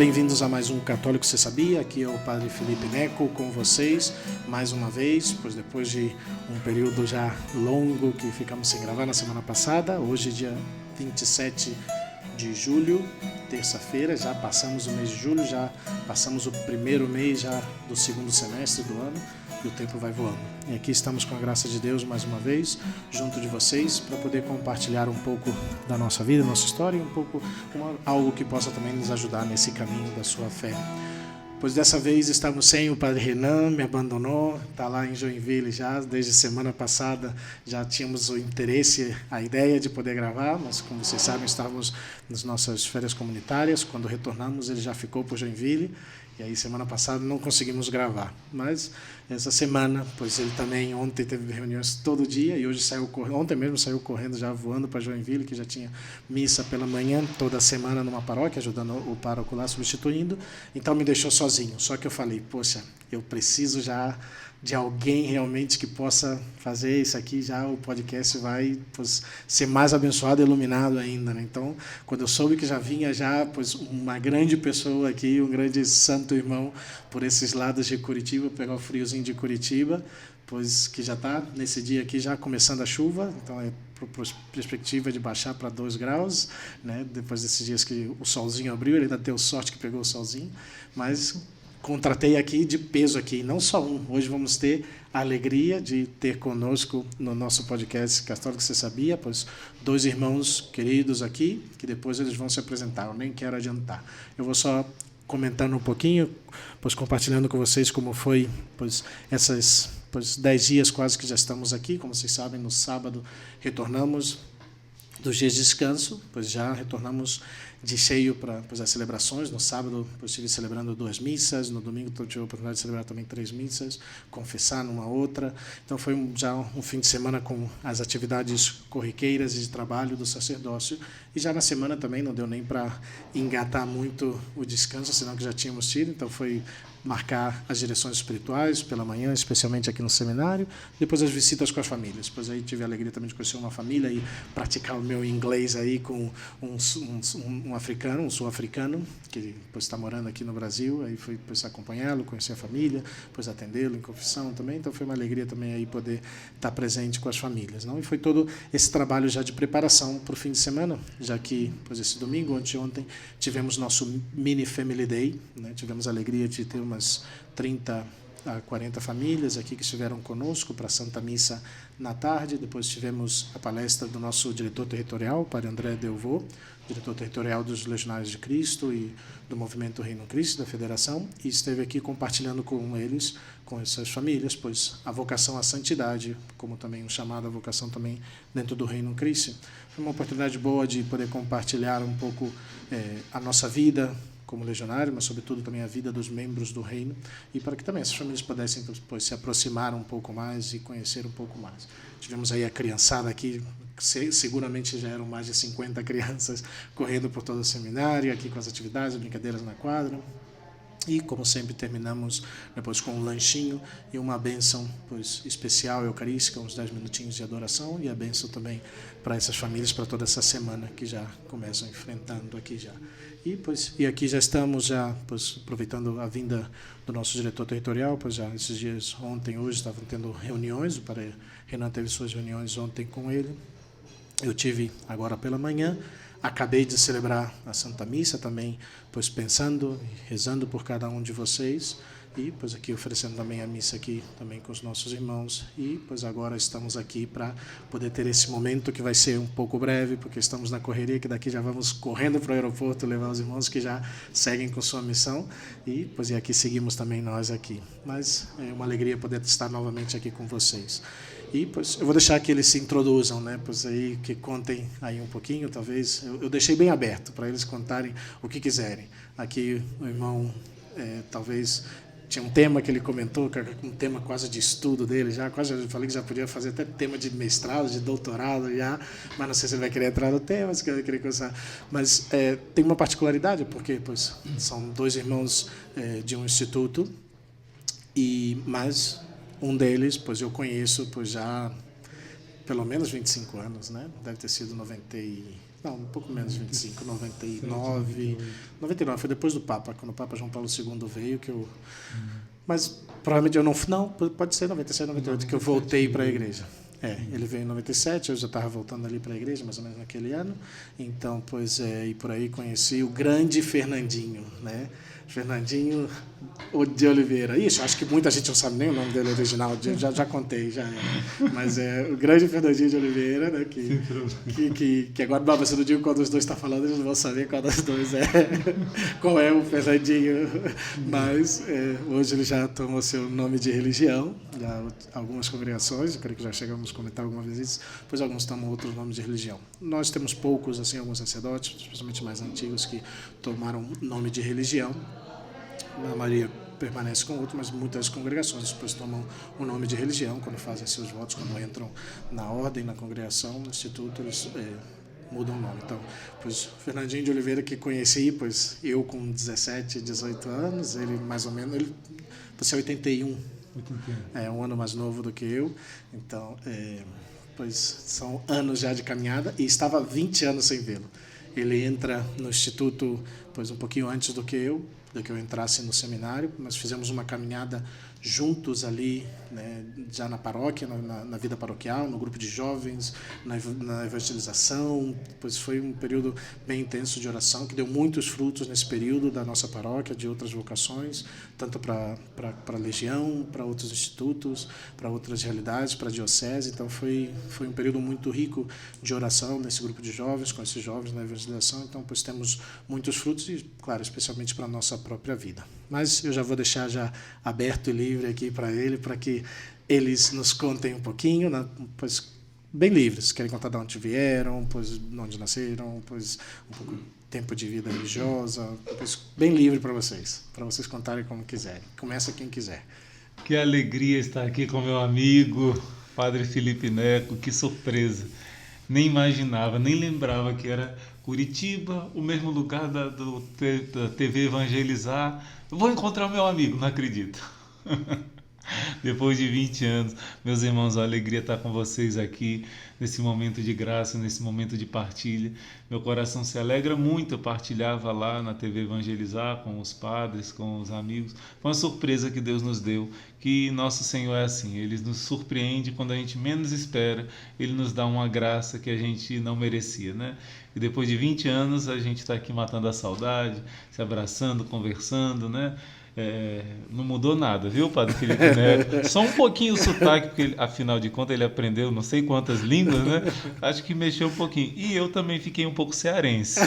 Bem-vindos a mais um Católico Você Sabia? Aqui é o Padre Felipe Neco com vocês mais uma vez, pois depois de um período já longo que ficamos sem gravar na semana passada, hoje dia 27 de julho, terça-feira, já passamos o mês de julho, já passamos o primeiro mês já do segundo semestre do ano e o tempo vai voando. E aqui estamos com a graça de Deus mais uma vez, junto de vocês, para poder compartilhar um pouco da nossa vida, nossa história e um pouco algo que possa também nos ajudar nesse caminho da sua fé. Pois dessa vez estamos sem o Padre Renan, me abandonou, está lá em Joinville já, desde semana passada já tínhamos o interesse, a ideia de poder gravar, mas como vocês sabem estávamos nas nossas férias comunitárias, quando retornamos ele já ficou por Joinville, e aí semana passada não conseguimos gravar, mas essa semana, pois ele também ontem teve reuniões todo dia e hoje ontem mesmo saiu correndo já voando para Joinville, que já tinha missa pela manhã toda semana numa paróquia, ajudando o pároco lá, substituindo, então me deixou sozinho, só que eu falei, poxa, eu preciso já de alguém realmente que possa fazer isso aqui, já o podcast vai ser mais abençoado e iluminado ainda, né? Então, quando eu soube que já vinha já uma grande pessoa aqui, um grande santo irmão por esses lados de Curitiba, pegar o friozinho de Curitiba, pois que já está nesse dia aqui já começando a chuva, então é perspectiva de baixar para 2 graus, né? Depois desses dias que o solzinho abriu, ele ainda deu sorte que pegou o solzinho, mas contratei aqui de peso aqui, não só um. Hoje vamos ter a alegria de ter conosco no nosso podcast Católico Você Sabia, pois 2 irmãos queridos aqui, que depois eles vão se apresentar, eu nem quero adiantar. Eu vou só comentando um pouquinho, pois compartilhando com vocês como foi, esses 10 dias quase que já estamos aqui, como vocês sabem, no sábado retornamos dos dias de descanso, pois já retornamos de cheio para as celebrações. No sábado, estive celebrando 2 missas, no domingo tive a oportunidade de celebrar também 3 missas, confessar numa outra. Então foi já um fim de semana com as atividades corriqueiras e de trabalho do sacerdócio. E já na semana também não deu nem para engatar muito o descanso, senão que já tínhamos tido. Então foi marcar as direções espirituais pela manhã, especialmente aqui no seminário, depois as visitas com as famílias. Depois aí tive a alegria também de conhecer uma família e praticar o meu inglês aí com um africano, um sul-africano, que está morando aqui no Brasil, aí fui acompanhá-lo, conhecer a família, atendê-lo em confissão também, então foi uma alegria também aí poder estar presente com as famílias, não? E foi todo esse trabalho já de preparação para o fim de semana, já que esse domingo, ontem, tivemos nosso mini Family Day, né? Tivemos a alegria de ter umas 30 a 40 famílias aqui que estiveram conosco para a Santa Missa na tarde. Depois tivemos a palestra do nosso diretor territorial, Padre André Delvaux, diretor territorial dos Legionários de Cristo e do Movimento Reino Cristo, da Federação, e esteve aqui compartilhando com eles, com essas famílias, pois a vocação à santidade, como também um chamado à vocação também dentro do Reino Cristo. Foi uma oportunidade boa de poder compartilhar um pouco a nossa vida como legionário, mas sobretudo também a vida dos membros do reino, e para que também essas famílias pudessem depois se aproximar um pouco mais e conhecer um pouco mais. Tivemos aí a criançada aqui, seguramente já eram mais de 50 crianças correndo por todo o seminário, aqui com as atividades, brincadeiras na quadra. E, como sempre, terminamos depois com um lanchinho e uma bênção especial, eucarística, uns 10 minutinhos de adoração, e a bênção também para essas famílias, para toda essa semana que já começam enfrentando aqui já. E aqui já estamos, já aproveitando a vinda do nosso diretor territorial, pois já esses dias, ontem, hoje, estavam tendo reuniões, o Padre Renan teve suas reuniões ontem com ele, eu tive agora pela manhã. Acabei de celebrar a Santa Missa também, pensando e rezando por cada um de vocês, e aqui oferecendo também a missa aqui também com os nossos irmãos, e agora estamos aqui para poder ter esse momento que vai ser um pouco breve, porque estamos na correria, que daqui já vamos correndo para o aeroporto levar os irmãos que já seguem com sua missão, e aqui seguimos também nós aqui. Mas é uma alegria poder estar novamente aqui com vocês. E eu vou deixar que eles se introduzam, né? Aí que contem aí um pouquinho, talvez. Eu deixei bem aberto para eles contarem o que quiserem. Aqui o irmão, talvez tinha um tema que ele comentou, que era um tema quase de estudo dele, já quase eu falei que já podia fazer até tema de mestrado, de doutorado já, mas não sei se ele vai querer entrar no tema, se ele vai querer começar. Mas tem uma particularidade, porque são 2 irmãos de um instituto, mas um deles, eu conheço já pelo menos 25 anos, né? Deve ter sido Não, um pouco menos de 25, 99. 99 foi depois do Papa, quando o Papa João Paulo II veio, que eu... Mas provavelmente eu não... Não, pode ser 97, 98, que eu voltei para a igreja. Ele veio em 97, eu já estava voltando ali para a igreja, mais ou menos naquele ano. Então, e por aí conheci o grande Fernandinho, né? Fernandinho de Oliveira. Isso, acho que muita gente não sabe nem o nome dele original, já contei, já é. Mas é o grande Fernandinho de Oliveira, né? Que agora, você não diga qual dos dois está falando, eles não vão saber qual dos dois é. Qual é o Fernandinho. Mas hoje ele já tomou seu nome de religião, já algumas congregações, eu creio que já chegamos a comentar alguma vez isso, pois alguns tomam outros nomes de religião. Nós temos poucos, assim, alguns sacerdotes, especialmente mais antigos, que tomaram nome de religião. A maioria permanece com outro, mas muitas congregações depois tomam o nome de religião quando fazem seus votos, quando entram na ordem, na congregação, no instituto, eles mudam o nome. Então, pois Fernandinho de Oliveira, que conheci, pois eu com 17, 18 anos, ele mais ou menos, ele você é 81, um ano mais novo do que eu, então, pois são anos já de caminhada, e estava 20 anos sem vê-lo. Ele entra no instituto, pois um pouquinho antes do que eu entrasse no seminário, mas fizemos uma caminhada juntos ali, né, já na paróquia, na vida paroquial, no grupo de jovens, na evangelização, pois foi um período bem intenso de oração, que deu muitos frutos nesse período da nossa paróquia, de outras vocações, tanto para a Legião, para outros institutos, para outras realidades, para a diocese. Então foi um período muito rico de oração nesse grupo de jovens, com esses jovens na evangelização. Então, pois temos muitos frutos e, claro, especialmente para a nossa própria vida. Mas eu já vou deixar já aberto e livre aqui para ele, para que eles nos contem um pouquinho, né? Pois bem livres, querem contar de onde vieram, pois de onde nasceram, pois um pouco tempo de vida religiosa, pois bem livre para vocês contarem como quiserem. Começa quem quiser. Que alegria estar aqui com meu amigo, Padre Felipe Neco, que surpresa. Nem imaginava, nem lembrava que era Curitiba, o mesmo lugar da TV Evangelizar. Vou encontrar o meu amigo, não acredito. Depois de 20 anos, meus irmãos, a alegria estar com vocês aqui, nesse momento de graça, nesse momento de partilha. Meu coração se alegra muito, eu partilhava lá na TV Evangelizar com os padres, com os amigos. Foi uma surpresa que Deus nos deu, que nosso Senhor é assim, Ele nos surpreende quando a gente menos espera, Ele nos dá uma graça que a gente não merecia, né? E depois de 20 anos, a gente está aqui matando a saudade, se abraçando, conversando, né? Não mudou nada, viu, Padre Felipe Neto? Só um pouquinho o sotaque, porque afinal de contas ele aprendeu não sei quantas línguas, né? Acho que mexeu um pouquinho. E eu também fiquei um pouco cearense.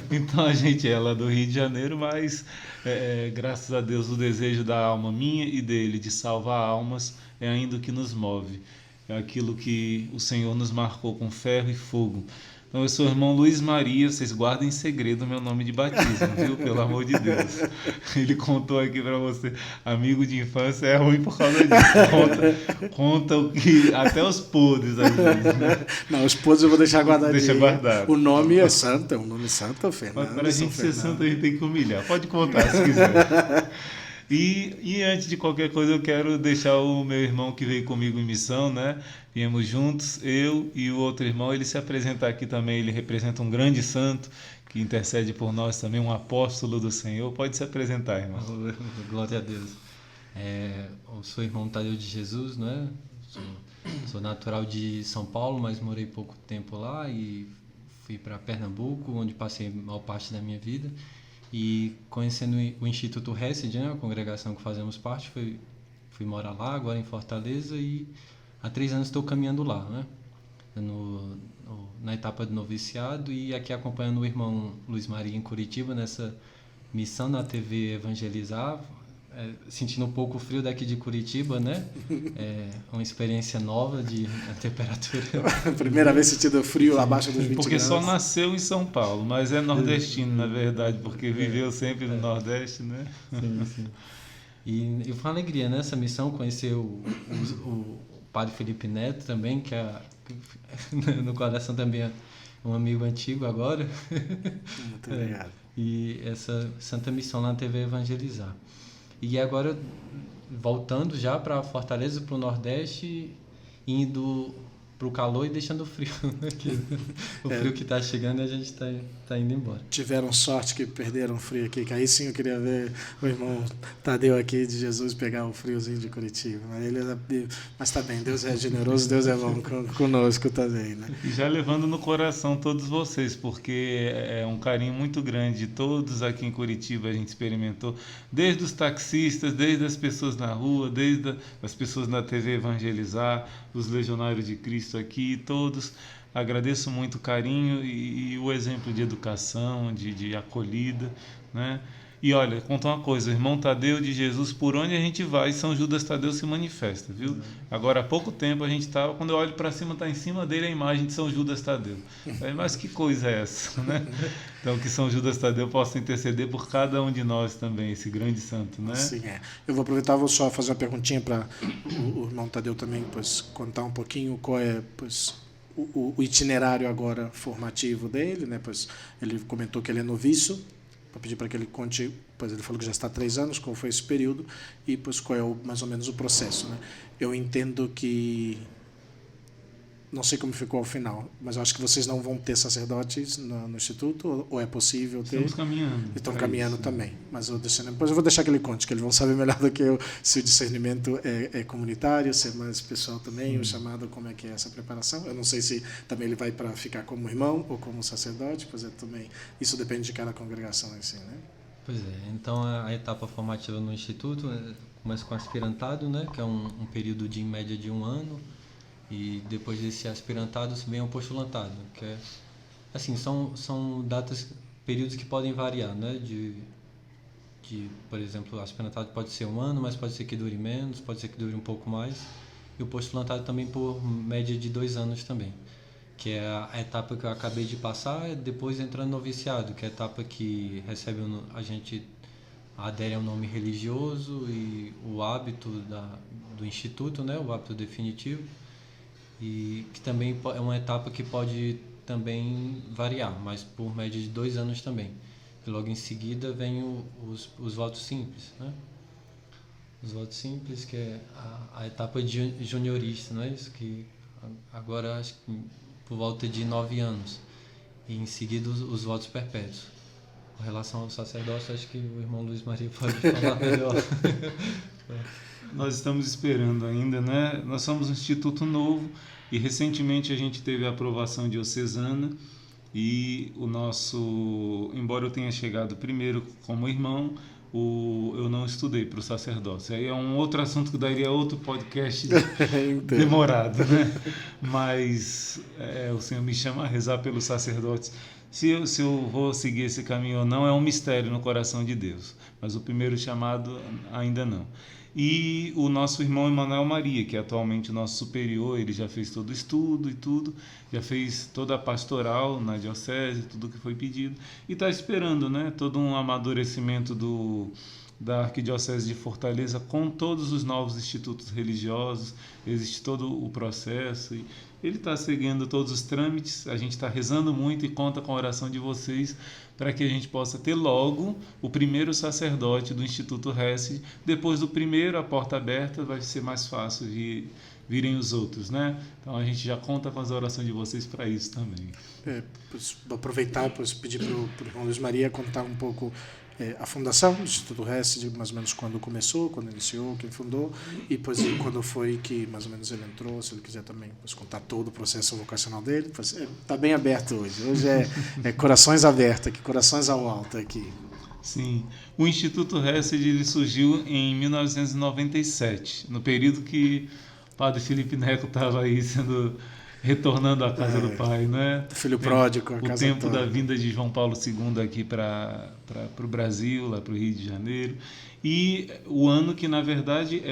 Então a gente é lá do Rio de Janeiro, mas graças a Deus o desejo da alma minha e dele de salvar almas é ainda o que nos move. É aquilo que o Senhor nos marcou com ferro e fogo. Então, eu sou o irmão Luiz Maria, vocês guardem em segredo o meu nome de batismo, viu? Pelo amor de Deus. Ele contou aqui pra você, amigo de infância é ruim por causa disso. Conta o que, até os podres às vezes, né? Não, os podres eu vou deixar guardadinho. Deixa guardado. O nome é santo, o nome santo é Fernando. Mas para a gente ser santo, a gente tem que humilhar. Pode contar se quiser. E antes de qualquer coisa eu quero deixar o meu irmão que veio comigo em missão, né? Viemos juntos, eu e o outro irmão, ele se apresentar aqui também, ele representa um grande santo que intercede por nós também, um apóstolo do Senhor. Pode se apresentar, irmão. Glória a Deus. Eu sou irmão Tadeu de Jesus, né? Sou natural de São Paulo, mas morei pouco tempo lá e fui para Pernambuco, onde passei a maior parte da minha vida. E conhecendo o Instituto Hesed, né, a congregação que fazemos parte, fui morar lá, agora em Fortaleza, e há 3 anos estou caminhando lá, né, na etapa de noviciado, e aqui acompanhando o irmão Luiz Maria em Curitiba, nessa missão na TV Evangelizar, sentindo um pouco o frio daqui de Curitiba, né? Uma experiência nova de temperatura. Primeira vez sentindo frio abaixo dos 20 porque graus. Só nasceu em São Paulo, mas é nordestino, na verdade, porque viveu sempre no Nordeste, né? Sim. E foi uma alegria nessa missão conhecer o Padre Felipe Neto também, que no coração também é um amigo antigo agora. Muito obrigado. E essa santa missão na TV Evangelizar. E agora, voltando já para Fortaleza, para o Nordeste, indo pro calor e deixando o frio aqui. O frio que tá chegando e a gente tá indo embora. Tiveram sorte que perderam o frio aqui, que aí sim eu queria ver o irmão Tadeu aqui de Jesus pegar o friozinho de Curitiba. Mas tá bem, Deus é generoso, Deus é bom conosco também, né? E já levando no coração todos vocês, porque é um carinho muito grande de todos aqui em Curitiba, a gente experimentou, desde os taxistas, desde as pessoas na rua, desde as pessoas na TV Evangelizar, os legionários de Cristo aqui, todos. Agradeço muito o carinho e o exemplo de educação, de acolhida, né? E olha, conta uma coisa, o irmão Tadeu de Jesus, por onde a gente vai, São Judas Tadeu se manifesta, viu? Agora, há pouco tempo a gente estava, quando eu olho para cima, está em cima dele a imagem de São Judas Tadeu. Mas que coisa é essa, né? Então, que São Judas Tadeu possa interceder por cada um de nós também, esse grande santo, né? Sim, é. Eu vou aproveitar, vou só fazer uma perguntinha para o irmão Tadeu também, pois, contar um pouquinho qual é, pois, o itinerário agora formativo dele, né? Pois ele comentou que ele é noviço. Vou pedir para que ele conte, pois ele falou que já está há 3 anos, qual foi esse período e pois qual é mais ou menos o processo, né? Eu entendo que, não sei como ficou ao final, mas eu acho que vocês não vão ter sacerdotes no Instituto, ou é possível ter? Estamos caminhando. Estão caminhando isso também, mas depois eu vou deixar que ele conte, que eles vão saber melhor do que eu se o discernimento é comunitário, se é mais pessoal também, o chamado, como é que é essa preparação. Eu não sei se também ele vai para ficar como irmão ou como sacerdote, pois é, também isso depende de cada congregação assim, né? Pois é, então a etapa formativa no Instituto começa com aspirantado, né, que é um período de em média de 1 ano, e depois desse aspirantado vem o postulantado, que é assim, são datas, períodos que podem variar, né, por exemplo, o aspirantado pode ser 1 ano, mas pode ser que dure menos, pode ser que dure um pouco mais, e o postulantado também por média de 2 anos também, que é a etapa que eu acabei de passar, depois entrando no noviciado, que é a etapa que recebe a gente adere ao nome religioso e o hábito do Instituto, né, o hábito definitivo, e que também é uma etapa que pode também variar, mas por média de 2 anos também. E logo em seguida vem os votos simples, né? Os votos simples, que é a etapa de juniorista, não é isso? Que agora acho que por volta de 9 anos. E em seguida os votos perpétuos. Com relação ao sacerdócio, acho que o irmão Luiz Maria pode falar melhor. Nós estamos esperando ainda, né? Nós somos um instituto novo e recentemente a gente teve a aprovação diocesana e o nosso, embora eu tenha chegado primeiro como irmão, eu não estudei para o sacerdócio. Aí é um outro assunto que daria outro podcast demorado, né? Mas o Senhor me chama a rezar pelos sacerdotes. Se eu vou seguir esse caminho ou não é um mistério no coração de Deus, mas o primeiro chamado ainda não. E o nosso irmão Emanuel Maria, que é atualmente o nosso superior, ele já fez todo o estudo e tudo, já fez toda a pastoral na diocese, tudo que foi pedido, e está esperando, né, todo um amadurecimento da Arquidiocese de Fortaleza com todos os novos institutos religiosos, existe todo o processo, e ele está seguindo todos os trâmites, a gente está rezando muito e conta com a oração de vocês para que a gente possa ter logo o primeiro sacerdote do Instituto Hesed. Depois do primeiro, a porta aberta, vai ser mais fácil virem os outros, né? Então a gente já conta com as orações de vocês para isso também. Vou aproveitar para pedir para o irmão Luiz Maria contar um pouco a fundação do Instituto Hesed, mais ou menos quando começou, quando iniciou, quem fundou, e depois quando foi que mais ou menos ele entrou, se ele quiser também contar todo o processo vocacional dele. Está bem aberto hoje. Hoje é corações abertos aqui, corações ao alto aqui. Sim. O Instituto Hesed ele surgiu em 1997, no período que o padre Felipe Neco estava aí retornando à casa do pai, né? Filho pródigo, a o casa tempo toda. da vinda de João Paulo II aqui para o Brasil, lá para o Rio de Janeiro. E o ano que, na verdade,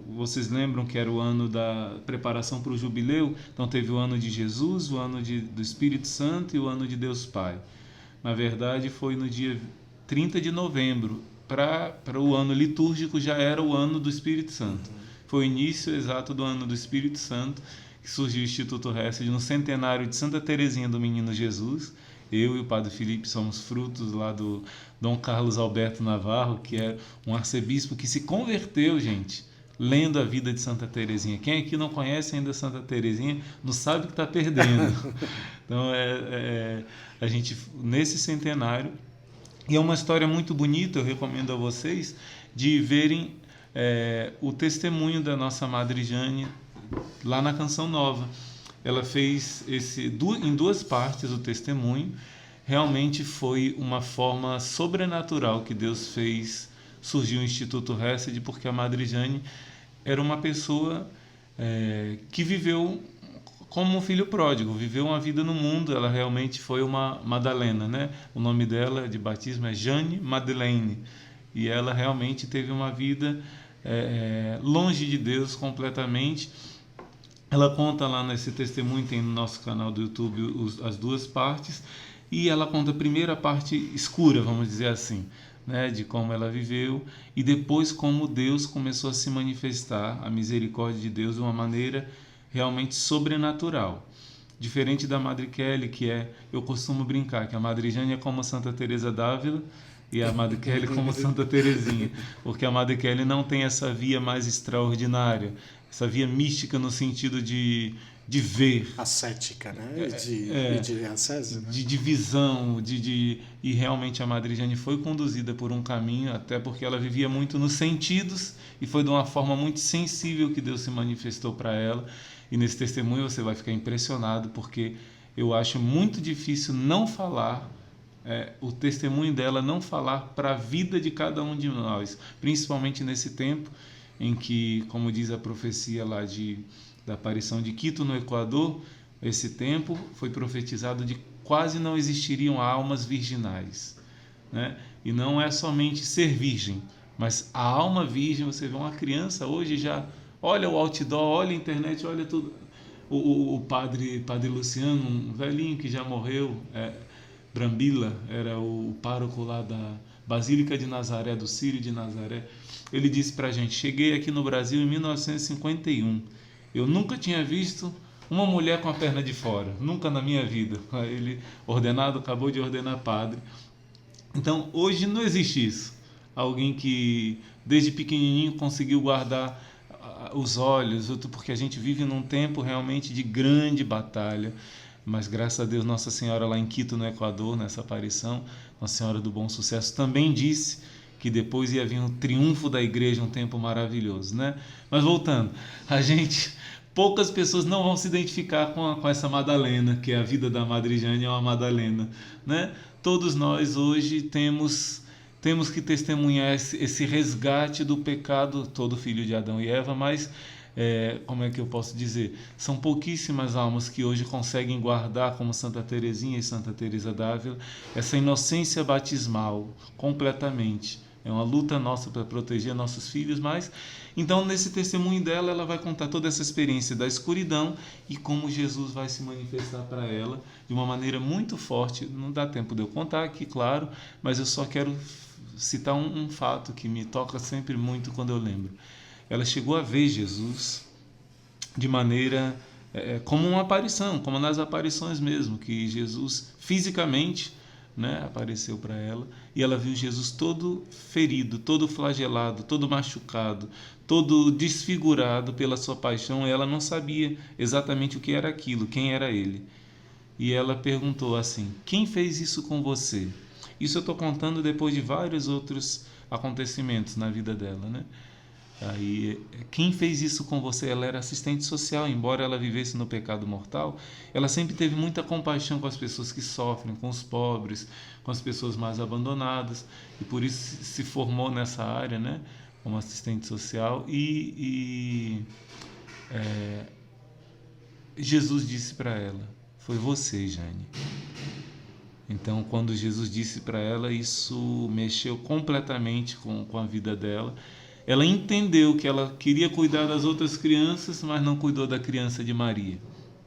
vocês lembram que era o ano da preparação para o jubileu? Então teve o ano de Jesus, o ano do Espírito Santo e o ano de Deus Pai. Na verdade, foi no dia 30 de novembro. Para o ano litúrgico já era o ano do Espírito Santo. Foi o início exato do ano do Espírito Santo, que surgiu o Instituto Hesed no centenário de Santa Teresinha do Menino Jesus. Eu e o padre Felipe somos frutos lá do Dom Carlos Alberto Navarro, que é um arcebispo que se converteu, gente, lendo a vida de Santa Teresinha. Quem aqui não conhece ainda Santa Teresinha não sabe que está perdendo. Então, a gente, nesse centenário, e é uma história muito bonita, eu recomendo a vocês, de verem o testemunho da nossa Madre Jane lá na Canção Nova. Ela fez em 2 partes o testemunho. Realmente foi uma forma sobrenatural que Deus fez surgir o Instituto Hesed, porque a Madre Jane era uma pessoa que viveu como um filho pródigo, viveu uma vida no mundo. Ela realmente foi uma Madalena, né? O nome dela de batismo é Jane Madeleine, e ela realmente teve uma vida longe de Deus completamente. Ela conta lá nesse testemunho, tem no nosso canal do YouTube as 2 partes, e ela conta a primeira parte escura, vamos dizer assim, né, de como ela viveu, e depois como Deus começou a se manifestar, a misericórdia de Deus de uma maneira realmente sobrenatural. Diferente da Madre Kelly, eu costumo brincar que a Madre Jane é como Santa Teresa d'Ávila e a Madre Kelly como Santa Teresinha, porque a Madre Kelly não tem essa via mais extraordinária, essa via mística no sentido de ver. Ascética, né? De ascese, né? De visão, e realmente a Madre Jane foi conduzida por um caminho, até porque ela vivia muito nos sentidos, e foi de uma forma muito sensível que Deus se manifestou para ela. E nesse testemunho você vai ficar impressionado, porque eu acho muito difícil não falar, o testemunho dela não falar para a vida de cada um de nós, principalmente nesse tempo em que, como diz a profecia lá da aparição de Quito no Equador, esse tempo foi profetizado de quase não existiriam almas virginais, né? E não é somente ser virgem, mas a alma virgem. Você vê uma criança hoje já olha o outdoor, olha a internet, olha tudo. O padre Luciano, um velhinho que já morreu, Brambila, era o pároco lá da Basílica de Nazaré, do Círio de Nazaré. Ele disse pra gente: cheguei aqui no Brasil em 1951. Eu nunca tinha visto uma mulher com a perna de fora, nunca na minha vida. Ele, acabou de ordenar padre. Então, hoje não existe isso. Alguém que, desde pequenininho, conseguiu guardar os olhos, porque a gente vive num tempo realmente de grande batalha. Mas, graças a Deus, Nossa Senhora lá em Quito, no Equador, nessa aparição, Nossa Senhora do Bom Sucesso, também disse que depois ia vir um triunfo da igreja, um tempo maravilhoso, né? Mas voltando, poucas pessoas não vão se identificar com essa Madalena, que é a vida da Madre Jane, é uma Madalena, né? Todos nós hoje temos que testemunhar esse resgate do pecado, todo filho de Adão e Eva, mas como é que eu posso dizer? São pouquíssimas almas que hoje conseguem guardar, como Santa Teresinha e Santa Teresa d'Ávila, essa inocência batismal completamente. É uma luta nossa para proteger nossos filhos, mas então nesse testemunho dela, ela vai contar toda essa experiência da escuridão e como Jesus vai se manifestar para ela de uma maneira muito forte. Não dá tempo de eu contar aqui, claro, mas eu só quero citar um fato que me toca sempre muito quando eu lembro. Ela chegou a ver Jesus de maneira como uma aparição, como nas aparições mesmo, que Jesus fisicamente, né, apareceu para ela, e ela viu Jesus todo ferido, todo flagelado, todo machucado, todo desfigurado pela sua paixão. Ela não sabia exatamente o que era aquilo, quem era ele. E ela perguntou assim: quem fez isso com você? Isso eu estou contando depois de vários outros acontecimentos na vida dela, né? Aí, quem fez isso com você? Ela era assistente social, embora ela vivesse no pecado mortal, ela sempre teve muita compaixão com as pessoas que sofrem, com os pobres, com as pessoas mais abandonadas, e por isso se formou nessa área, né, como assistente social. Jesus disse para ela: foi você, Jane. Então, quando Jesus disse para ela, isso mexeu completamente com a vida dela. Ela entendeu que ela queria cuidar das outras crianças, mas não cuidou da criança de Maria,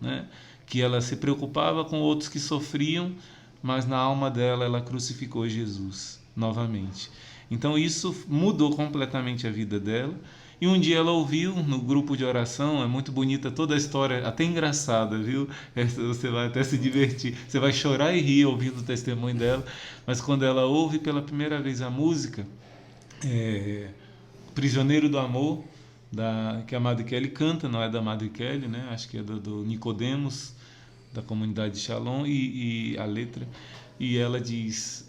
né? Que ela se preocupava com outros que sofriam, mas na alma dela ela crucificou Jesus novamente. Então isso mudou completamente a vida dela. E um dia ela ouviu no grupo de oração, é muito bonita toda a história, até engraçada, viu? Você vai até se divertir, você vai chorar e rir ouvindo o testemunho dela. Mas quando ela ouve pela primeira vez a música, Prisioneiro do Amor, que a Madre Kelly canta, não é da Madre Kelly, né? Acho que é do Nicodemos, da comunidade de Shalom, e a letra, e ela diz: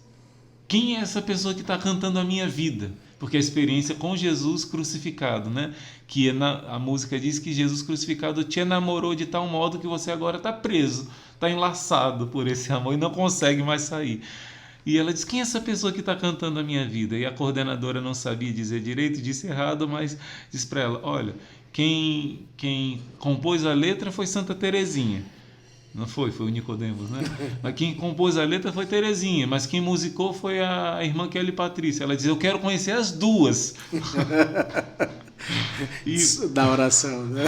quem é essa pessoa que está cantando a minha vida? Porque a experiência com Jesus crucificado, né? Que a música diz que Jesus crucificado te enamorou de tal modo que você agora está preso, está enlaçado por esse amor e não consegue mais sair. E ela diz: quem é essa pessoa que está cantando a minha vida? E a coordenadora não sabia dizer direito, disse errado, mas disse para ela: olha, quem compôs a letra foi Santa Teresinha. Não foi o Nicodemos, né? Mas quem compôs a letra foi Teresinha, mas quem musicou foi a irmã Kelly Patrícia. Ela diz: eu quero conhecer as duas. Da oração, né?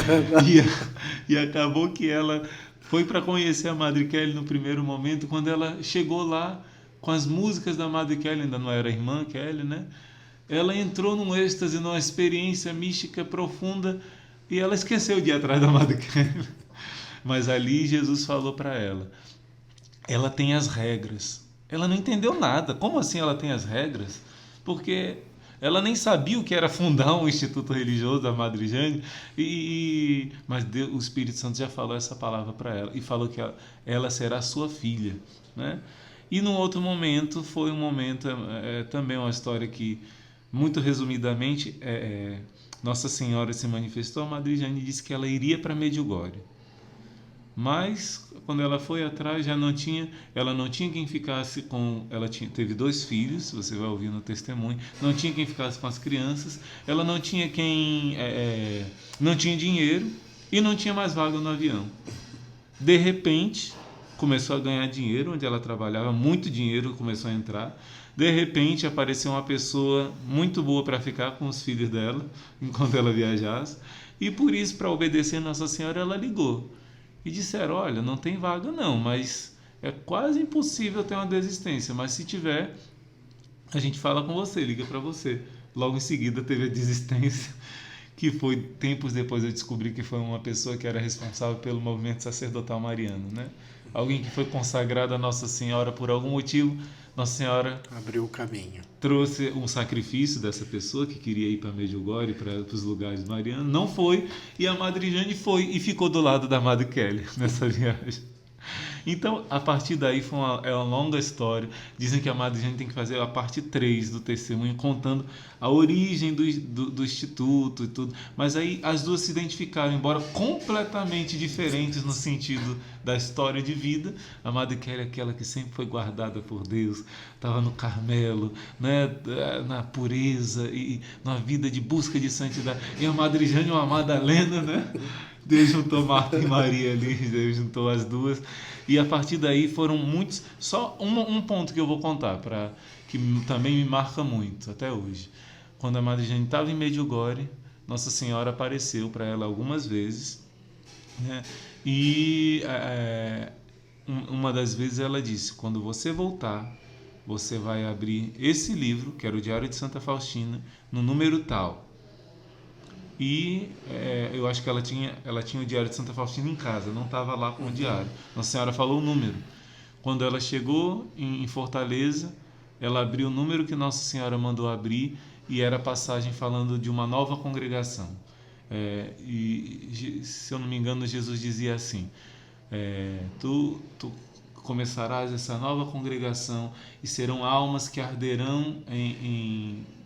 E acabou que ela foi para conhecer a Madre Kelly no primeiro momento. Quando ela chegou lá com as músicas da Madre Kelly, ainda não era irmã Kelly, né? Ela entrou num êxtase, numa experiência mística profunda, e ela esqueceu de ir atrás da Madre Kelly. Mas ali Jesus falou para ela: ela tem as regras. Ela não entendeu nada. Como assim ela tem as regras? Porque ela nem sabia o que era fundar um instituto religioso da Madre Jane, mas Deus, o Espírito Santo já falou essa palavra para ela e falou que ela será sua filha, né? E num outro momento, foi um momento, também uma história que, muito resumidamente, Nossa Senhora se manifestou, a Madre Jane disse que ela iria para Medjugorje. Mas quando ela foi atrás, ela não tinha quem ficasse com, teve 2 filhos, você vai ouvir no testemunho, não tinha quem ficasse com as crianças, ela não tinha não tinha dinheiro e não tinha mais vaga no avião. De repente, começou a ganhar dinheiro onde ela trabalhava, muito dinheiro começou a entrar. De repente apareceu uma pessoa muito boa para ficar com os filhos dela enquanto ela viajasse, e por isso, para obedecer Nossa Senhora, ela ligou. E disseram: olha, não tem vaga não, mas é quase impossível ter uma desistência, mas se tiver, a gente fala com você, liga para você. Logo em seguida teve a desistência, que foi, tempos depois eu descobri que foi uma pessoa que era responsável pelo movimento sacerdotal mariano, né? Alguém que foi consagrado a Nossa Senhora por algum motivo. Nossa Senhora abriu o caminho, trouxe um sacrifício dessa pessoa que queria ir para Medjugorje, para os lugares marianos, não foi, e a Madre Jane foi e ficou do lado da Madre Kelly nessa viagem. Então, a partir daí é uma longa história. Dizem que a Madre Jane tem que fazer a parte 3 do testemunho, contando a origem do instituto e tudo. Mas aí as duas se identificaram, embora completamente diferentes no sentido da história de vida. A Madre Kelly é aquela que sempre foi guardada por Deus, estava no Carmelo, né, na pureza e na vida de busca de santidade. E a Madre Jane, uma Madalena, né? Deus juntou Marta e Maria ali, Deus juntou as duas. E a partir daí foram muitos. Só um ponto que eu vou contar, que também me marca muito até hoje. Quando a Madre Jane estava em Medjugorje, Nossa Senhora apareceu para ela algumas vezes, né? E uma das vezes ela disse: quando você voltar, você vai abrir esse livro, que era o Diário de Santa Faustina, no número tal. E eu acho que ela tinha o Diário de Santa Faustina em casa, não estava lá com o diário. Nossa Senhora falou o número. Quando ela chegou em Fortaleza, ela abriu o número que Nossa Senhora mandou abrir, e era a passagem falando de uma nova congregação. E, se eu não me engano, Jesus dizia assim: tu começarás essa nova congregação e serão almas que arderão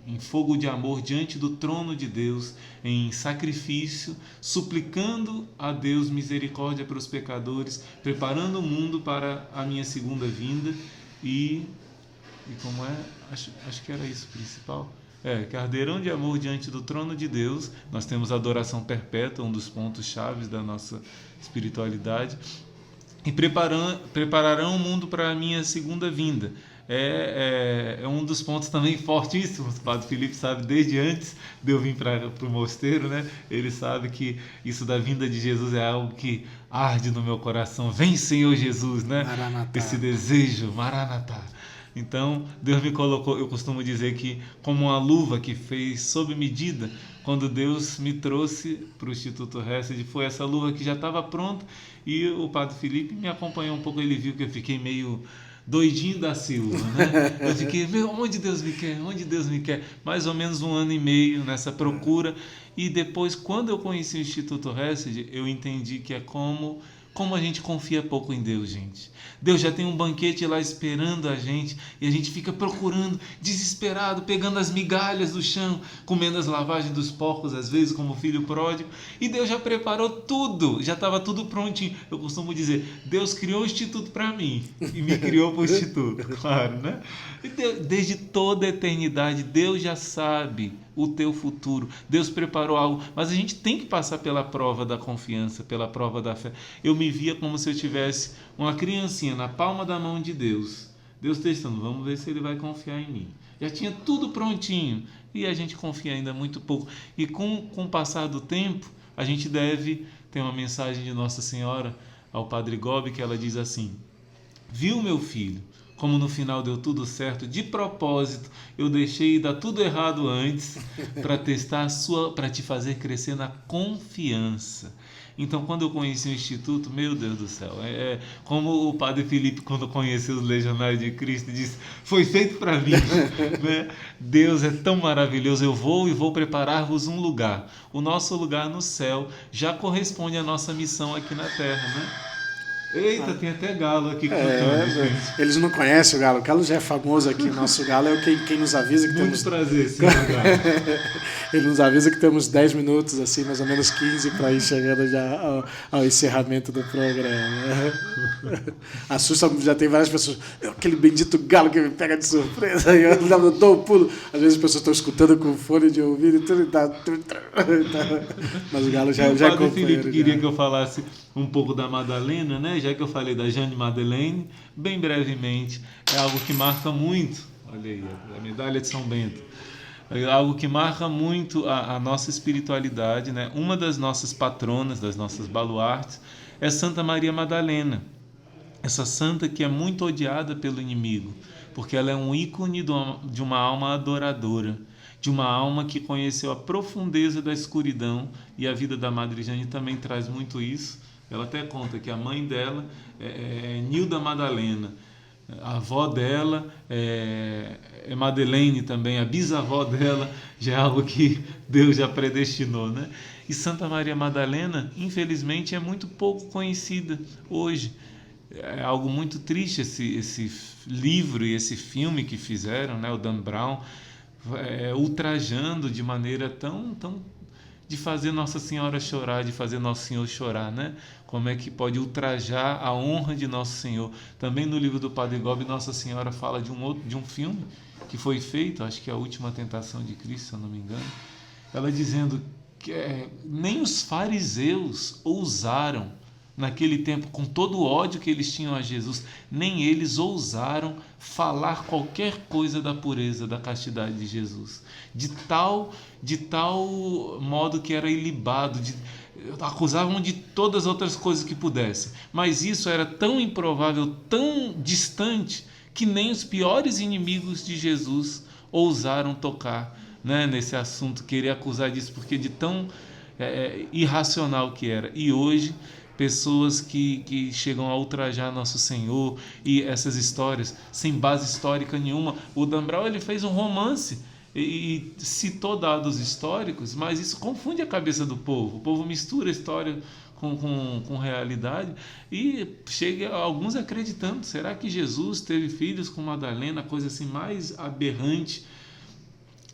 em fogo de amor diante do trono de Deus, em sacrifício, suplicando a Deus misericórdia para os pecadores, preparando o mundo para a minha segunda vinda. E como acho que era isso o principal, que arderão de amor diante do trono de Deus. Nós temos a adoração perpétua, um dos pontos chaves da nossa espiritualidade, e prepararão o mundo para a minha segunda vinda. É um dos pontos também fortíssimos. O Padre Felipe sabe desde antes de eu vir para o mosteiro, né? Ele sabe que isso da vinda de Jesus é algo que arde no meu coração. Vem, Senhor Jesus, né? Maranatá. Esse desejo, Maranatá. Então, Deus me colocou, eu costumo dizer que, como uma luva que fez sob medida, quando Deus me trouxe para o Instituto Hesed, foi essa luva que já estava pronta, e o Padre Felipe me acompanhou um pouco. Ele viu que eu fiquei meio doidinho da Silva, né? Eu fiquei, onde Deus me quer? Onde Deus me quer? Mais ou menos 1 ano e meio nessa procura. E depois, quando eu conheci o Instituto Hesed, eu entendi que é como a gente confia pouco em Deus, gente. Deus já tem um banquete lá esperando a gente e a gente fica procurando, desesperado, pegando as migalhas do chão, comendo as lavagens dos porcos, às vezes, como filho pródigo. E Deus já preparou tudo, já estava tudo prontinho. Eu costumo dizer, Deus criou o Instituto para mim e me criou para o Instituto, claro, né? E desde toda a eternidade, Deus já sabe o teu futuro. Deus preparou algo, mas a gente tem que passar pela prova da confiança, pela prova da fé. Eu me via como se eu tivesse uma criancinha na palma da mão de Deus. Deus testando, vamos ver se ele vai confiar em mim. Já tinha tudo prontinho e a gente confia ainda muito pouco. E com o passar do tempo, a gente deve ter uma mensagem de Nossa Senhora ao Padre Gobi, que ela diz assim: viu, meu filho, como no final deu tudo certo, de propósito eu deixei dar tudo errado antes para testar para te fazer crescer na confiança. Então, quando eu conheci o Instituto, meu Deus do céu, como o Padre Felipe, quando conheceu os Legionários de Cristo, disse, foi feito para mim, né? Deus é tão maravilhoso, eu vou preparar-vos um lugar. O nosso lugar no céu já corresponde à nossa missão aqui na Terra, né? Eita, tem até galo aqui cantando. Eles não conhecem o galo. O galo já é famoso aqui. Nosso galo é quem nos avisa que muito temos... prazer, senhor galo. Ele nos avisa que temos 10 minutos, assim, mais ou menos 15, para ir chegando já ao encerramento do programa. Assusta, já tem várias pessoas. Aquele bendito galo que me pega de surpresa. E eu dou um pulo. Às vezes as pessoas estão escutando com fone de ouvido e tudo. Mas o galo já é companheiro. O Padre Felipe queria que eu falasse um pouco da Madalena, né? Já que eu falei da Jeanne Madeleine, bem brevemente, é algo que marca muito, olha aí, a medalha de São Bento, é algo que marca muito a nossa espiritualidade, né? Uma das nossas patronas, das nossas baluartes, é Santa Maria Madalena, essa santa que é muito odiada pelo inimigo, porque ela é um ícone de uma alma adoradora, de uma alma que conheceu a profundeza da escuridão, e a vida da Madre Jeanne também traz muito isso. Ela até conta que a mãe dela é Nilda Madalena, a avó dela é Madeleine também, a bisavó dela já é algo que Deus já predestinou, né? E Santa Maria Madalena, infelizmente, é muito pouco conhecida hoje. É algo muito triste esse livro e esse filme que fizeram, né? O Dan Brown, ultrajando de maneira tão de fazer Nossa Senhora chorar, de fazer Nosso Senhor chorar, né? Como é que pode ultrajar a honra de Nosso Senhor? Também no livro do Padre Gobi, Nossa Senhora fala de um filme que foi feito, acho que é A Última Tentação de Cristo, se eu não me engano, ela dizendo que nem os fariseus ousaram, naquele tempo, com todo o ódio que eles tinham a Jesus, nem eles ousaram falar qualquer coisa da pureza, da castidade de Jesus. De tal modo que era ilibado, acusavam de todas as outras coisas que pudessem. Mas isso era tão improvável, tão distante, que nem os piores inimigos de Jesus ousaram tocar, né, nesse assunto, querer acusar disso, porque de tão irracional que era. E hoje, pessoas que chegam a ultrajar Nosso Senhor, e essas histórias sem base histórica nenhuma. O Dan Brown, ele fez um romance e citou dados históricos, mas isso confunde a cabeça do povo. O povo mistura a história com realidade e chega alguns acreditando, será que Jesus teve filhos com Madalena, coisa assim mais aberrante.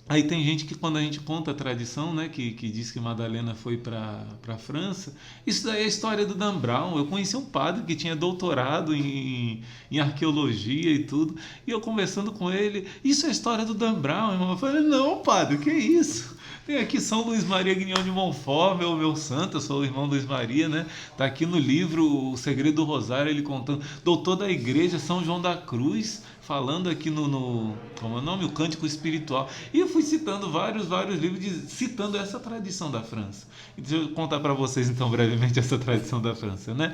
Aí tem gente que, quando a gente conta a tradição, né, que diz que Madalena foi para a França, isso daí é a história do Dan Brown. Eu conheci um padre que tinha doutorado em arqueologia e tudo, e eu conversando com ele, isso é a história do Dan Brown, irmão. Eu falei, não, padre, o que é isso? Tem aqui São Luís Maria Guignon de Montfort, meu santo, eu sou o irmão Luís Maria, né? Tá aqui no livro O Segredo do Rosário, ele contando, doutor da igreja, São João da Cruz, falando aqui como é o nome? O Cântico Espiritual. E eu fui citando vários livros, citando essa tradição da França. E deixa eu contar para vocês, então, brevemente, essa tradição da França, né?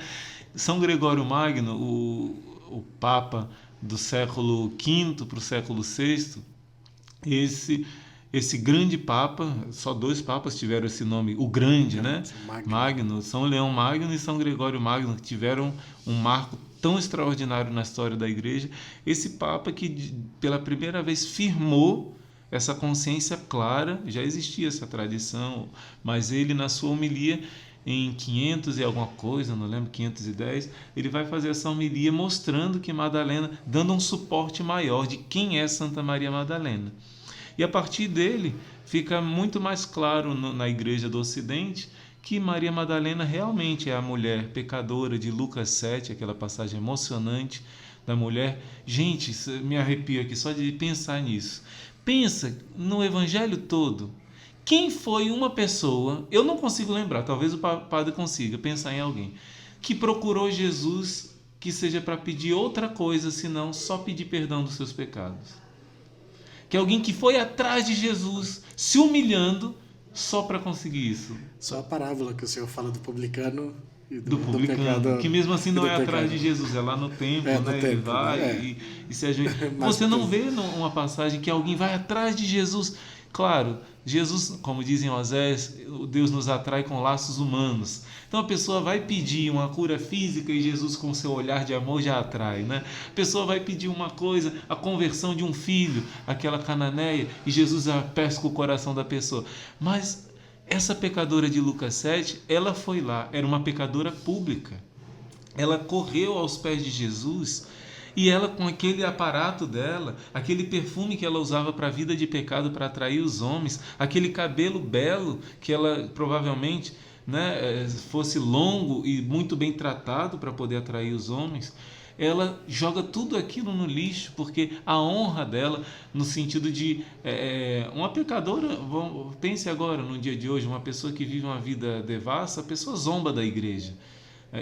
São Gregório Magno, o Papa do século V para o século VI, esse grande Papa, só 2 papas tiveram esse nome, o grande, né? Magno, São Leão Magno e São Gregório Magno, que tiveram um marco tão extraordinário na história da igreja, esse Papa que pela primeira vez firmou essa consciência clara. Já existia essa tradição, mas ele, na sua homilia, em 500 e alguma coisa, não lembro, 510, ele vai fazer essa homilia mostrando que Madalena, dando um suporte maior de quem é Santa Maria Madalena. E a partir dele, fica muito mais claro na Igreja do Ocidente que Maria Madalena realmente é a mulher pecadora de Lucas 7, aquela passagem emocionante da mulher. Gente, me arrepio aqui só de pensar nisso. Pensa no Evangelho todo. Quem foi uma pessoa, eu não consigo lembrar, talvez o padre consiga pensar em alguém, que procurou Jesus que seja para pedir outra coisa, senão só pedir perdão dos seus pecados? Que alguém que foi atrás de Jesus, se humilhando, só para conseguir isso. Só a parábola que o senhor fala do publicano e do publicano, pecado, que mesmo assim não é pecado. Atrás de Jesus, é lá no templo, no né? templo, Ele vai e se ajoelha. Você não vê uma passagem que alguém vai atrás de Jesus. Claro, Jesus, como dizem Osés, Deus nos atrai com laços humanos. Então a pessoa vai pedir uma cura física e Jesus, com seu olhar de amor, já atrai, né? A pessoa vai pedir uma coisa, a conversão de um filho, aquela cananeia, e Jesus já pesca o coração da pessoa. Mas essa pecadora de Lucas 7, ela foi lá, era uma pecadora pública. Ela correu aos pés de Jesus e ela, com aquele aparato dela, aquele perfume que ela usava para a vida de pecado, para atrair os homens, aquele cabelo belo que ela provavelmente, né, fosse longo e muito bem tratado para poder atrair os homens, ela joga tudo aquilo no lixo, porque a honra dela, no sentido de uma pecadora, pense agora no dia de hoje, uma pessoa que vive uma vida devassa, a pessoa zomba da igreja.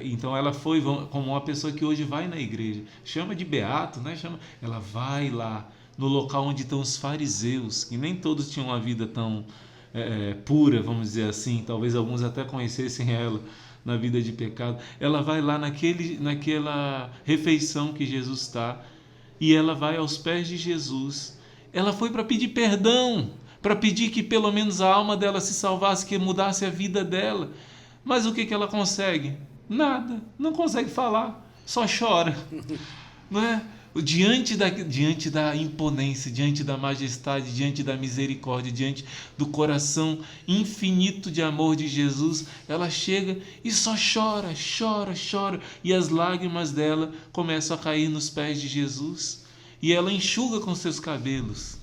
Então ela foi como uma pessoa que hoje vai na igreja, chama de beato, né? Ela vai lá no local onde estão os fariseus, que nem todos tinham uma vida tão pura, vamos dizer assim, talvez alguns até conhecessem ela na vida de pecado. Ela vai lá naquela refeição que Jesus está, e ela vai aos pés de Jesus. Ela foi para pedir perdão, para pedir que pelo menos a alma dela se salvasse, que mudasse a vida dela. Mas o que ela consegue? Nada, não consegue falar, só chora, não é? Diante da imponência, diante da majestade, diante da misericórdia, diante do coração infinito de amor de Jesus, ela chega e só chora, chora, chora, e as lágrimas dela começam a cair nos pés de Jesus, e ela enxuga com seus cabelos,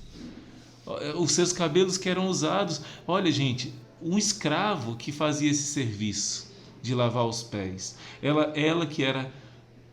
os seus cabelos que eram usados. Olha, gente, um escravo que fazia esse serviço de lavar os pés, ela que era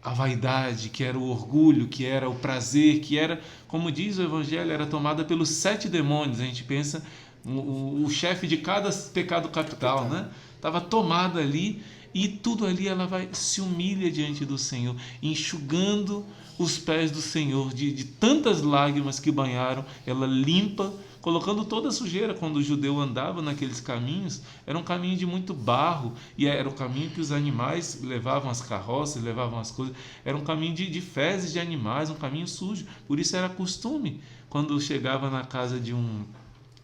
a vaidade, que era o orgulho, que era o prazer, que era, como diz o Evangelho, era tomada pelos 7 demônios. A gente pensa, o chefe de cada pecado capital, né? Estava tomada ali, e tudo ali ela se humilha diante do Senhor, enxugando os pés do Senhor, de tantas lágrimas que banharam, ela limpa, colocando toda a sujeira. Quando o judeu andava naqueles caminhos, era um caminho de muito barro, e era o caminho que os animais levavam, as carroças, levavam as coisas, era um caminho de fezes de animais, um caminho sujo. Por isso era costume, quando chegava na casa de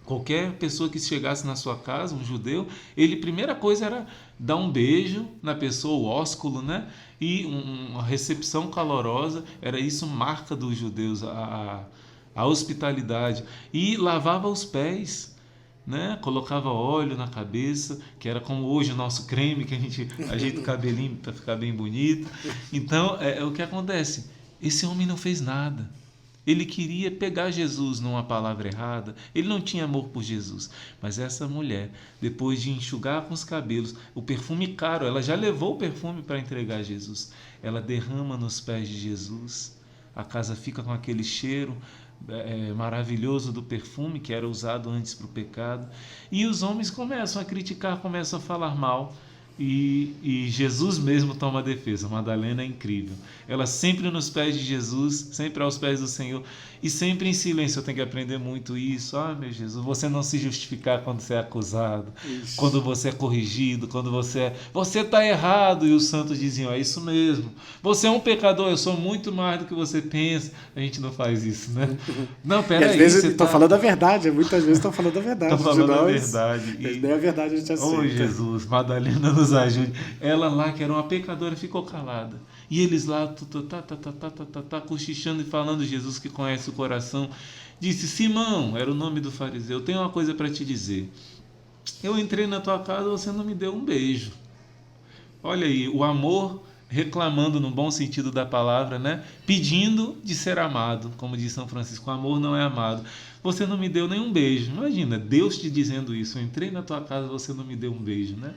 qualquer pessoa que chegasse na sua casa, um judeu, ele, primeira coisa era dar um beijo na pessoa, o ósculo, né? E uma recepção calorosa, era isso marca dos judeus, a hospitalidade. E lavava os pés, né? Colocava óleo na cabeça, que era como hoje o nosso creme, que a gente ajeita o cabelinho para ficar bem bonito. Então, o que acontece? Esse homem não fez nada. Ele queria pegar Jesus numa palavra errada, ele não tinha amor por Jesus. Mas essa mulher, depois de enxugar com os cabelos, o perfume caro, ela já levou o perfume para entregar a Jesus, ela derrama nos pés de Jesus, a casa fica com aquele cheiro maravilhoso do perfume que era usado antes para o pecado, e os homens começam a criticar, começam a falar mal, e Jesus mesmo toma a defesa. Madalena é incrível, ela sempre nos pés de Jesus, sempre aos pés do Senhor, e sempre em silêncio. Eu tenho que aprender muito isso. Meu Jesus, você não se justificar quando você é acusado, isso. Quando você é corrigido, quando você está errado, e os santos diziam, é isso mesmo, você é um pecador, eu sou muito mais do que você pensa. A gente não faz isso, né? Não, peraí, às vezes estou falando a verdade, muitas vezes estou falando a verdade. Estou falando a verdade. Mas nem a verdade a gente aceita. Jesus, Madalena nos ajude. Ela lá, que era uma pecadora, ficou calada. E eles lá, cochichando e falando. Jesus, que conhece o coração, disse: Simão, era o nome do fariseu, tenho uma coisa para te dizer. Eu entrei na tua casa, você não me deu um beijo. Olha aí, o amor reclamando no bom sentido da palavra, né? Pedindo de ser amado, como diz São Francisco, o amor não é amado. Você não me deu nenhum beijo. Imagina, Deus te dizendo isso: eu entrei na tua casa, você não me deu um beijo, né?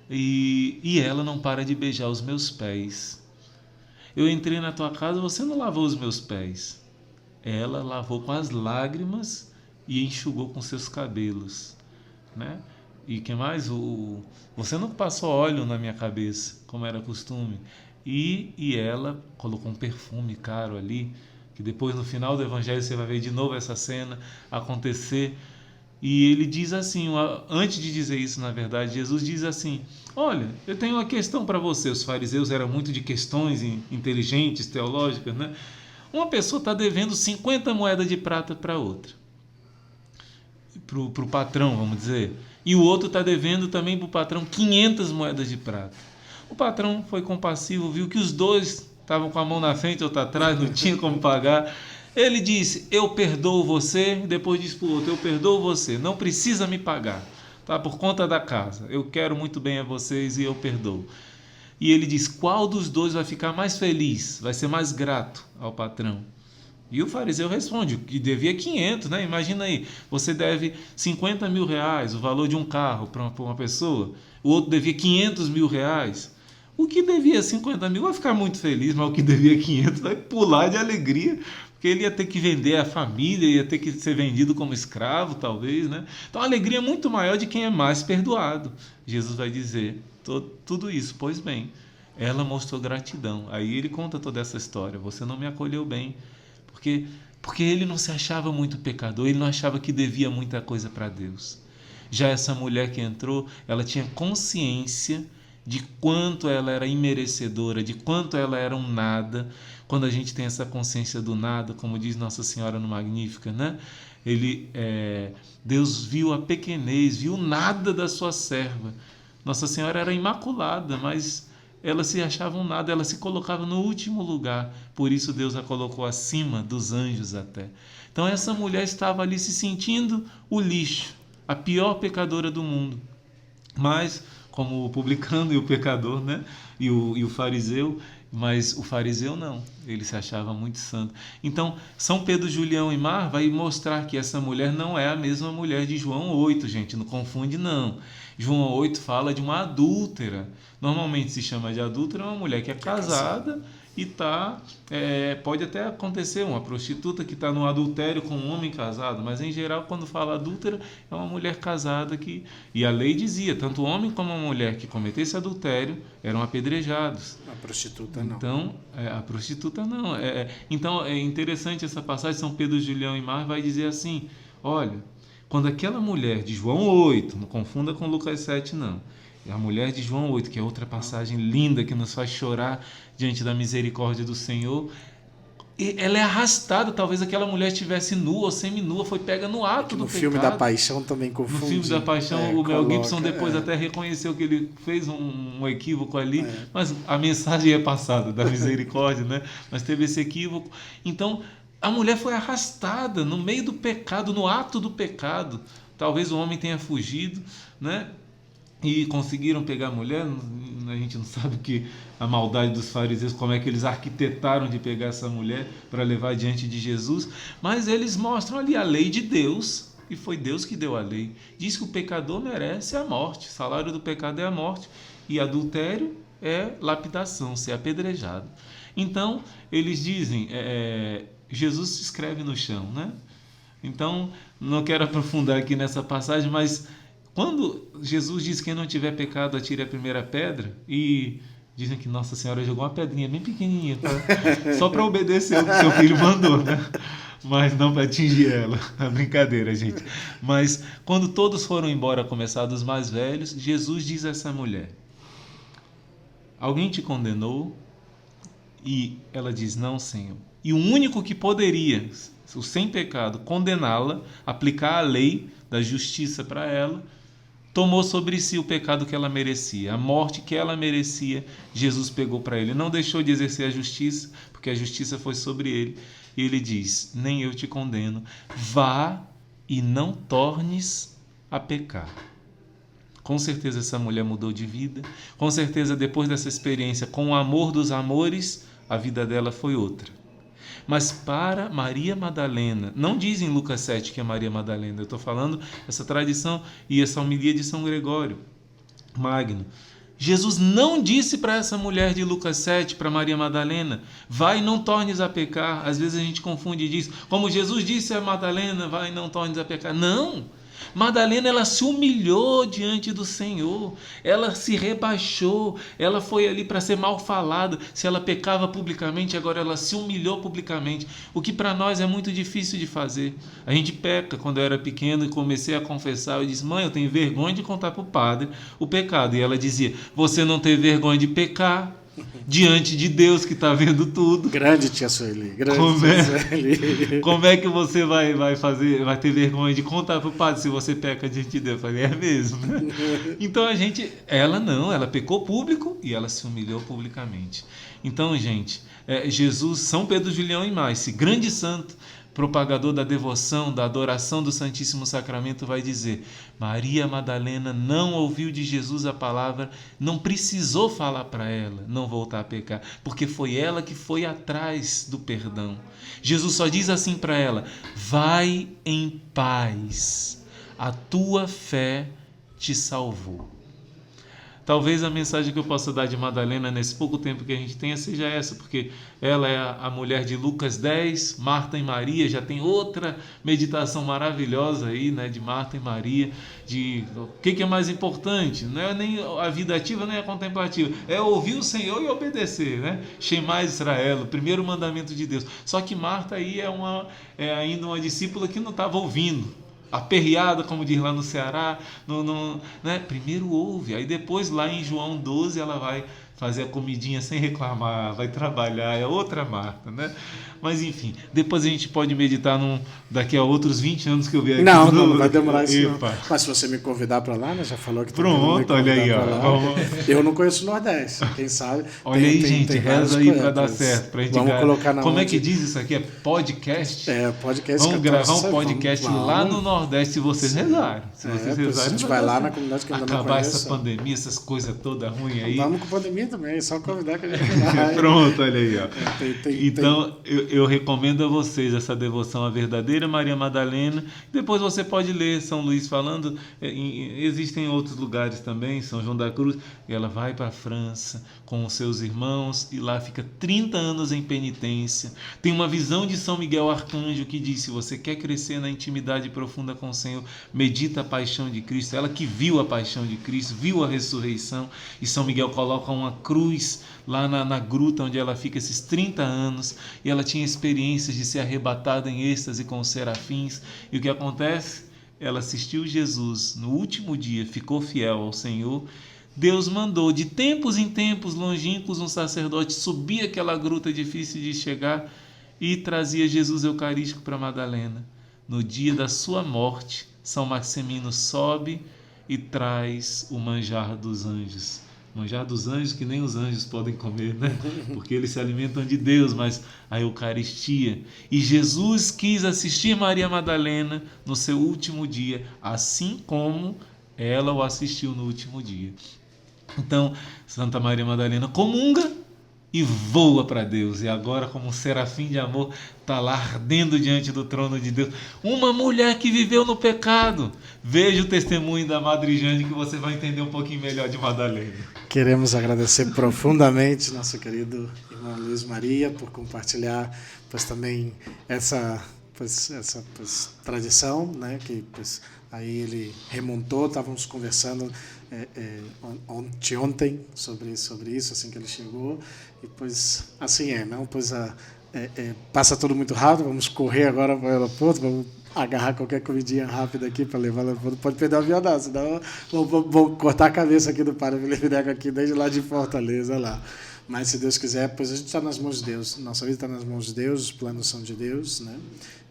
E ela não para de beijar os meus pés. Eu entrei na tua casa, você não lavou os meus pés. Ela lavou com as lágrimas e enxugou com seus cabelos, né? E que mais? Você não passou óleo na minha cabeça, como era costume. E ela colocou um perfume caro ali, que depois no final do Evangelho você vai ver de novo essa cena acontecer. E ele diz assim, antes de dizer isso, na verdade, Jesus diz assim: olha, eu tenho uma questão para você. Os fariseus eram muito de questões inteligentes, teológicas, né? Uma pessoa está devendo 50 moedas de prata para outra, para o patrão, vamos dizer. E o outro está devendo também para o patrão 500 moedas de prata. O patrão foi compassivo, viu que os dois estavam com a mão na frente, outra atrás, não tinha como pagar. Ele disse: eu perdoo você. Depois disse para o outro: eu perdoo você, não precisa me pagar, tá? Por conta da casa, eu quero muito bem a vocês e eu perdoo. E ele diz: qual dos dois vai ficar mais feliz, vai ser mais grato ao patrão? E o fariseu responde que devia 500, né? Imagina aí, você deve 50 mil reais, o valor de um carro para uma pessoa, o outro devia 500 mil reais. O que devia 50 mil vai ficar muito feliz, mas o que devia 500 vai pular de alegria, porque ele ia ter que vender a família, ia ter que ser vendido como escravo, talvez, né? Então a alegria é muito maior de quem é mais perdoado. Jesus vai dizer tudo isso. Pois bem, ela mostrou gratidão. Aí ele conta toda essa história: você não me acolheu bem, porque ele não se achava muito pecador, ele não achava que devia muita coisa para Deus. Já essa mulher que entrou, ela tinha consciência de quanto ela era imerecedora, de quanto ela era um nada. Quando a gente tem essa consciência do nada, como diz Nossa Senhora no Magnífica, né? Deus viu a pequenez, viu o nada da sua serva. Nossa Senhora era imaculada, mas ela se achava um nada, ela se colocava no último lugar. Por isso Deus a colocou acima dos anjos até. Então essa mulher estava ali se sentindo o lixo, a pior pecadora do mundo. Mas, como o publicano e o pecador, né? E o fariseu, mas o fariseu não, ele se achava muito santo. Então, São Pedro, Julião e Mar vai mostrar que essa mulher não é a mesma mulher de João 8, gente, não confunde não. João 8 fala de uma adúltera. Normalmente se chama de adúltera uma mulher que é casada e pode até acontecer uma prostituta que está no adultério com um homem casado, mas em geral quando fala adúltera é uma mulher casada e a lei dizia, tanto o homem como a mulher que cometesse adultério eram apedrejados. A prostituta não. Então, a prostituta não. Então é interessante essa passagem. São Pedro, Julião e Mar vai dizer assim: olha, quando aquela mulher de João 8, não confunda com Lucas 7 não, a mulher de João 8, que é outra passagem linda que nos faz chorar diante da misericórdia do Senhor, ela é arrastada. Talvez aquela mulher estivesse nua ou seminua, foi pega no ato do pecado. No filme da Paixão também confunde. No filme da Paixão, o Mel Gibson depois até reconheceu que ele fez um equívoco ali, mas a mensagem é passada da misericórdia, né? Mas teve esse equívoco. Então, a mulher foi arrastada no meio do pecado, no ato do pecado. Talvez o homem tenha fugido, né? E conseguiram pegar a mulher. A gente não sabe a maldade dos fariseus, como é que eles arquitetaram de pegar essa mulher para levar diante de Jesus, mas eles mostram ali a lei de Deus, e foi Deus que deu a lei. Diz que o pecador merece a morte, o salário do pecado é a morte, e adultério é lapidação, ser apedrejado. Então, eles dizem, Jesus se escreve no chão, né? Então, não quero aprofundar aqui nessa passagem, mas quando Jesus diz que quem não tiver pecado atire a primeira pedra, e dizem que Nossa Senhora jogou uma pedrinha bem pequenininha, só para obedecer o que seu filho mandou, né? Mas não para atingir ela. É brincadeira, gente. Mas quando todos foram embora, a começar dos mais velhos, Jesus diz a essa mulher: alguém te condenou? E ela diz: não, Senhor. E o único que poderia, o sem pecado, condená-la, aplicar a lei da justiça para ela, tomou sobre si o pecado que ela merecia, a morte que ela merecia, Jesus pegou para ele. Não deixou de exercer a justiça, porque a justiça foi sobre ele. E ele diz: nem eu te condeno, vá e não tornes a pecar. Com certeza essa mulher mudou de vida, com certeza depois dessa experiência com o amor dos amores, a vida dela foi outra. Mas para Maria Madalena, não diz em Lucas 7 que é Maria Madalena, eu estou falando essa tradição e essa homilia de São Gregório Magno. Jesus não disse para essa mulher de Lucas 7, para Maria Madalena, vai e não tornes a pecar. Às vezes a gente confunde e diz, como Jesus disse a Madalena, vai e não tornes a pecar. Não! Madalena, ela se humilhou diante do Senhor, ela se rebaixou, ela foi ali para ser mal falada. Se ela pecava publicamente, agora ela se humilhou publicamente, o que para nós é muito difícil de fazer. A gente peca. Quando eu era pequeno e comecei a confessar, eu disse: mãe, eu tenho vergonha de contar para o padre o pecado. E ela dizia: você não tem vergonha de pecar diante de Deus que está vendo tudo. Grande tia Sueli, grande tia Sueli. Como é que você vai ter vergonha de contar para o padre se você peca diante de Deus? Eu falei: é mesmo, né? Então ela pecou público e ela se humilhou publicamente. Então, gente, Jesus, São Pedro Julião e mais, esse grande santo, propagador da devoção, da adoração do Santíssimo Sacramento, vai dizer: Maria Madalena não ouviu de Jesus a palavra, não precisou falar para ela não voltar a pecar, porque foi ela que foi atrás do perdão. Jesus só diz assim para ela: vai em paz, a tua fé te salvou. Talvez a mensagem que eu possa dar de Madalena nesse pouco tempo que a gente tenha seja essa, porque ela é a mulher de Lucas 10, Marta e Maria. Já tem outra meditação maravilhosa aí, né, de Marta e Maria, de o que é mais importante. Não é nem a vida ativa nem a contemplativa, é ouvir o Senhor e obedecer, né? Shema Israel, o primeiro mandamento de Deus. Só que Marta aí é ainda uma discípula que não estava ouvindo, aperreada, como diz lá no Ceará, né? Primeiro ouve, aí depois lá em João 12 ela vai fazer a comidinha sem reclamar, vai trabalhar, é outra Marta, né? Mas enfim, depois a gente pode meditar daqui a outros 20 anos que eu vier aqui. Não vai demorar isso não. Mas se você me convidar para lá, né? Já falou que pronto, olha aí, ó. Eu não conheço o Nordeste, quem sabe. Olha aí, gente, reza aí para dar certo. Pra gente colocar na como é que diz isso aqui? É podcast? É, podcast. Vamos gravar um podcast lá no Nordeste, se vocês rezarem. Se vocês rezarem, a gente vai lá na comunidade que ainda não acabar conhece. Essa pandemia, essas coisas todas ruins aí. Vamos com pandemia também, é só convidar que a gente vai. Pronto, olha aí, ó. Então, eu recomendo a vocês essa devoção à verdadeira Maria Madalena. Depois você pode ler São Luís falando. Existem outros lugares também, São João da Cruz. Ela vai para a França com os seus irmãos e lá fica 30 anos em penitência. Tem uma visão de São Miguel Arcanjo que diz: se você quer crescer na intimidade profunda com o Senhor, medita a paixão de Cristo. Ela que viu a paixão de Cristo, viu a ressurreição, e São Miguel coloca uma cruz lá na gruta onde ela fica esses 30 anos, e ela tinha experiências de ser arrebatada em êxtase com os serafins. E o que acontece? Ela assistiu Jesus no último dia, ficou fiel ao Senhor. Deus mandou de tempos em tempos longínquos um sacerdote subir aquela gruta difícil de chegar e trazia Jesus Eucarístico para Madalena. No dia da sua morte, São Maximino sobe e traz o manjar dos anjos. Manjar dos anjos que nem os anjos podem comer, né? Porque eles se alimentam de Deus, mas a Eucaristia. E Jesus quis assistir Maria Madalena no seu último dia, assim como ela o assistiu no último dia. Então, Santa Maria Madalena comunga e voa para Deus. E agora, como um serafim de amor, está lá ardendo diante do trono de Deus. Uma mulher que viveu no pecado. Veja o testemunho da Madre Jane, que você vai entender um pouquinho melhor de Madalena. Queremos agradecer profundamente nosso querido irmão Luiz Maria por compartilhar também essa tradição, né, que aí ele remontou. Estávamos conversando ontem sobre isso, assim que ele chegou, e assim não, passa tudo muito rápido. Vamos correr agora para o aeroporto, vamos agarrar qualquer comidinha rápida aqui para levar lá, pode perder o avião não, senão vou cortar a cabeça aqui do Padre Felipe Neco aqui desde lá de Fortaleza lá. Mas se Deus quiser, pois a gente está nas mãos de Deus, nossa vida está nas mãos de Deus, os planos são de Deus, né?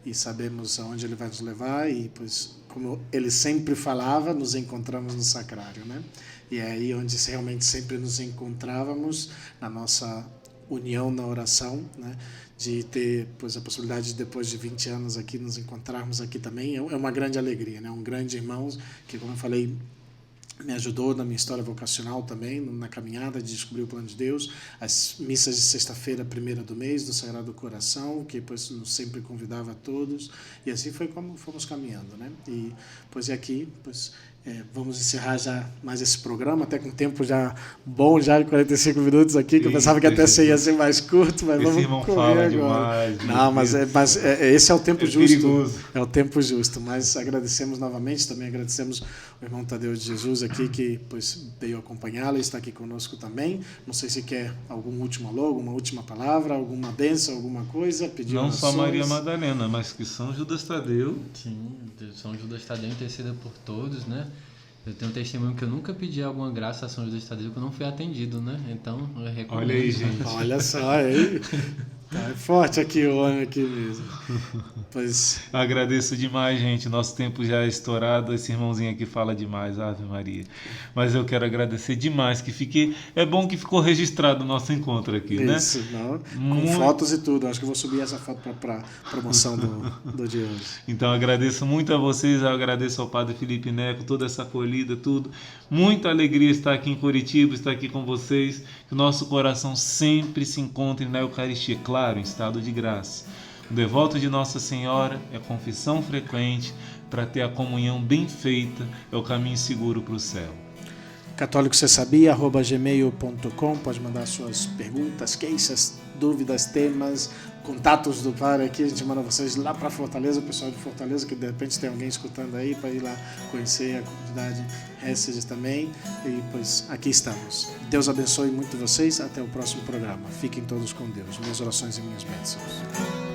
e sabemos aonde Ele vai nos levar e, pois, como Ele sempre falava, nos encontramos no sacrário, né? E é aí onde realmente sempre nos encontrávamos, na nossa união na oração, né? De ter, pois, a possibilidade de, depois de 20 anos aqui, nos encontrarmos aqui também, é uma grande alegria, né? Um grande irmão que, como eu falei, me ajudou na minha história vocacional também, na caminhada de descobrir o plano de Deus, as missas de sexta-feira, primeira do mês, do Sagrado Coração, que pois nos sempre convidava a todos, e assim foi como fomos caminhando, né? E pois aqui, pois vamos encerrar já mais esse programa, até com tempo já bom, já de 45 minutos aqui, que eu pensava que até ia ser mais curto, mas esse vamos irmão correr fala agora. demais. Não, mas esse é o tempo justo. Perigoso. É o tempo justo, mas agradecemos novamente, também agradecemos o irmão Tadeu de Jesus aqui, que pois veio acompanhá-lo e está aqui conosco também. Não sei se quer algum último alô, alguma última palavra, alguma bênção, alguma coisa, pedir Não orações. só Maria Madalena, mas que São Judas Tadeu. Sim, São Judas Tadeu interceda por todos, né? Eu tenho um testemunho que eu nunca pedi alguma graça a São Judas Tadeu que eu não fui atendido, né? Então, eu recomendo. Olha aí, gente. Olha só, aí. Tá, é forte aqui o homem aqui mesmo. Pois... Agradeço demais, gente. Nosso tempo já é estourado. Esse irmãozinho aqui fala demais, Ave Maria. Mas eu quero agradecer demais que é bom que ficou registrado o nosso encontro aqui, né? Isso, não, com fotos e tudo. Acho que eu vou subir essa foto para promoção do dia hoje. Então agradeço muito a vocês, eu agradeço ao Padre Felipe Neco, toda essa acolhida, tudo. Muita alegria estar aqui em Curitiba, estar aqui com vocês. Que o nosso coração sempre se encontre na Eucaristia, claro, em estado de graça. O devoto de Nossa Senhora é confissão frequente para ter a comunhão bem feita, é o caminho seguro para o céu. católicosesabia@gmail.com, pode mandar suas perguntas, queixas, dúvidas, temas, contatos do Padre aqui, a gente manda vocês lá para Fortaleza, o pessoal de Fortaleza, que de repente tem alguém escutando aí, para ir lá conhecer a comunidade Récides também, e pois aqui estamos. Deus abençoe muito vocês, até o próximo programa. Fiquem todos com Deus. Minhas orações e minhas bênçãos.